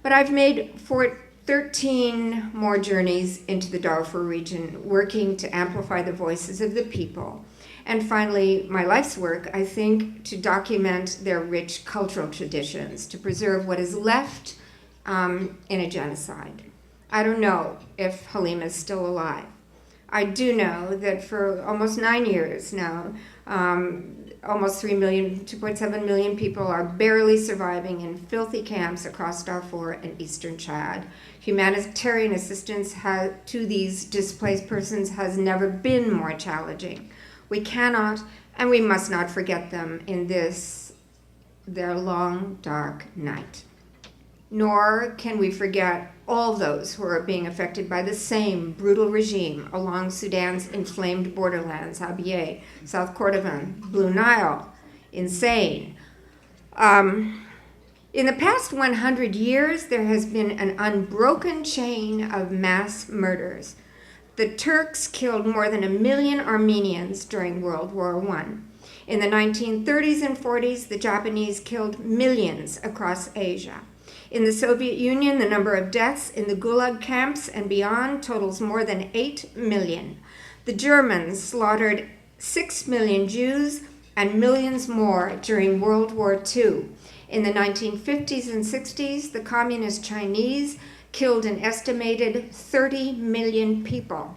But I've made 13 more journeys into the Darfur region, working to amplify the voices of the people. And finally, my life's work, I think, to document their rich cultural traditions, to preserve what is left in a genocide. I don't know if Halima is still alive. I do know that for almost 9 years now, almost 3 million, 2.7 million people are barely surviving in filthy camps across Darfur and eastern Chad. Humanitarian assistance to these displaced persons has never been more challenging. We cannot and we must not forget them in this, their long, dark night. Nor can we forget all those who are being affected by the same brutal regime along Sudan's inflamed borderlands, Abyei, South Kordofan, Blue Nile, insane. In the past 100 years, there has been an unbroken chain of mass murders. The Turks killed more than 1 million Armenians during World War I. In the 1930s and 40s, the Japanese killed millions across Asia. In the Soviet Union, the number of deaths in the Gulag camps and beyond totals more than 8 million. The Germans slaughtered 6 million Jews and millions more during World War II. In the 1950s and 60s, the Communist Chinese killed an estimated 30 million people.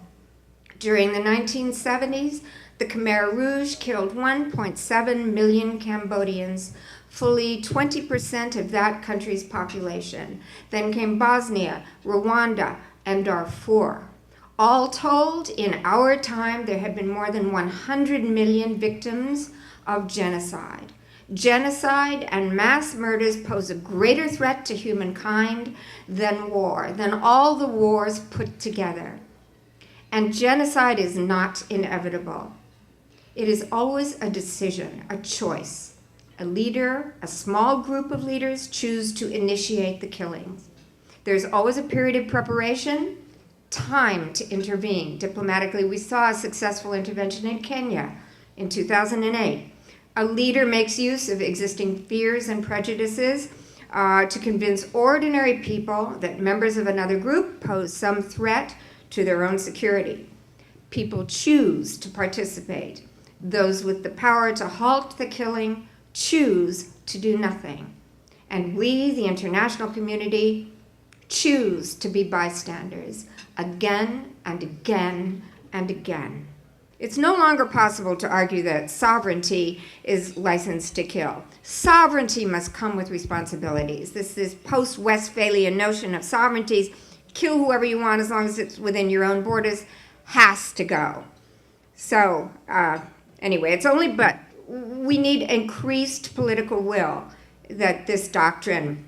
During the 1970s, the Khmer Rouge killed 1.7 million Cambodians, fully 20% of that country's population. Then came Bosnia, Rwanda, and Darfur. All told, in our time, there have been more than 100 million victims of genocide. Genocide and mass murders pose a greater threat to humankind than war, than all the wars put together. And genocide is not inevitable. It is always a decision, a choice. A leader, a small group of leaders choose to initiate the killings. There's always a period of preparation, time to intervene. Diplomatically, we saw a successful intervention in Kenya in 2008. A leader makes use of existing fears and prejudices to convince ordinary people that members of another group pose some threat to their own security. People choose to participate. Those with the power to halt the killing choose to do nothing. And we, the international community, choose to be bystanders again and again and again. It's no longer possible to argue that sovereignty is licensed to kill. Sovereignty must come with responsibilities. This post-Westphalian notion of sovereignties, kill whoever you want as long as it's within your own borders, has to go. So, anyway, we need increased political will that this doctrine,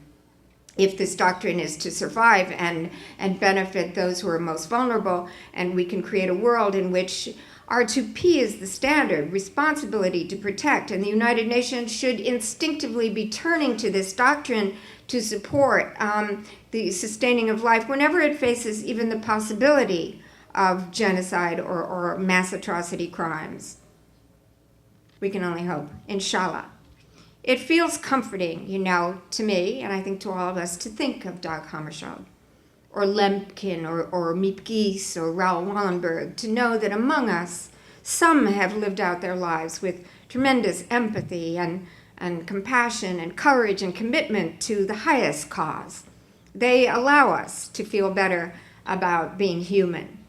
if this doctrine is to survive and benefit those who are most vulnerable, and we can create a world in which R2P is the standard, responsibility to protect, and the United Nations should instinctively be turning to this doctrine to support the sustaining of life whenever it faces even the possibility of genocide or mass atrocity crimes. We can only hope, inshallah. It feels comforting, to me, and I think to all of us, to think of Dag Hammarskjöld, or Lemkin, or Miep Gies, or Raoul Wallenberg, to know that among us, some have lived out their lives with tremendous empathy and compassion and courage and commitment to the highest cause. They allow us to feel better about being human.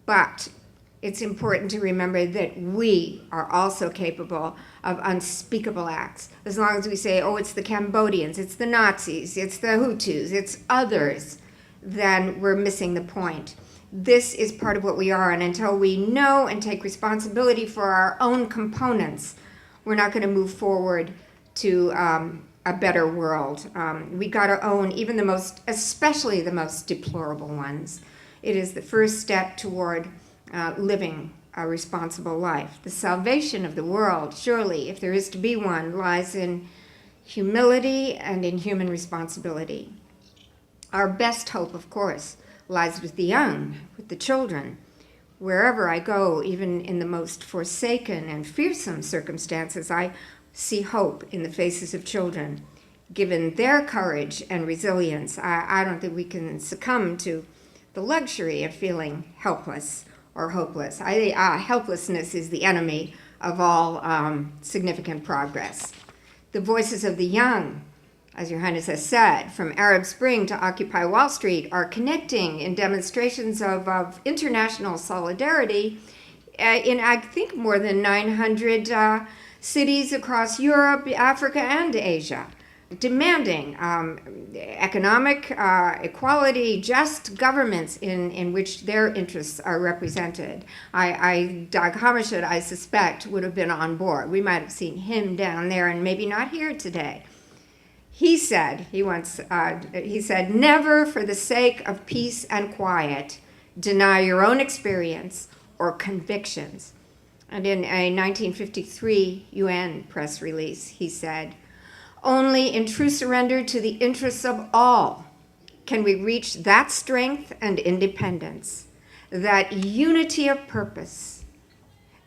But it's important to remember that we are also capable of unspeakable acts. As long as we say, oh, it's the Cambodians, it's the Nazis, it's the Hutus, it's others, then we're missing the point. This is part of what we are, and until we know and take responsibility for our own components, we're not going to move forward to a better world. We got to own even especially the most deplorable ones. It is the first step toward living a responsible life. The salvation of the world, surely, if there is to be one, lies in humility and in human responsibility. Our best hope, of course, lies with the young, with the children. Wherever I go, even in the most forsaken and fearsome circumstances, I see hope in the faces of children. given their courage and resilience, I don't think we can succumb to the luxury of feeling helpless or hopeless. Helplessness is the enemy of all significant progress. The voices of the young, as Your Highness has said, from Arab Spring to Occupy Wall Street, are connecting in demonstrations of international solidarity in, I think, more than 900 cities across Europe, Africa, and Asia, demanding economic equality, just governments in which their interests are represented. Dag Hammarskjöld, I suspect, would have been on board. We might have seen him down there and maybe not here today. He said, never for the sake of peace and quiet, deny your own experience or convictions. And in a 1953 UN press release, he said, only in true surrender to the interests of all can we reach that strength and independence, that unity of purpose,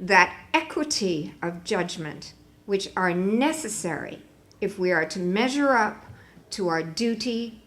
that equity of judgment, which are necessary if we are to measure up to our duty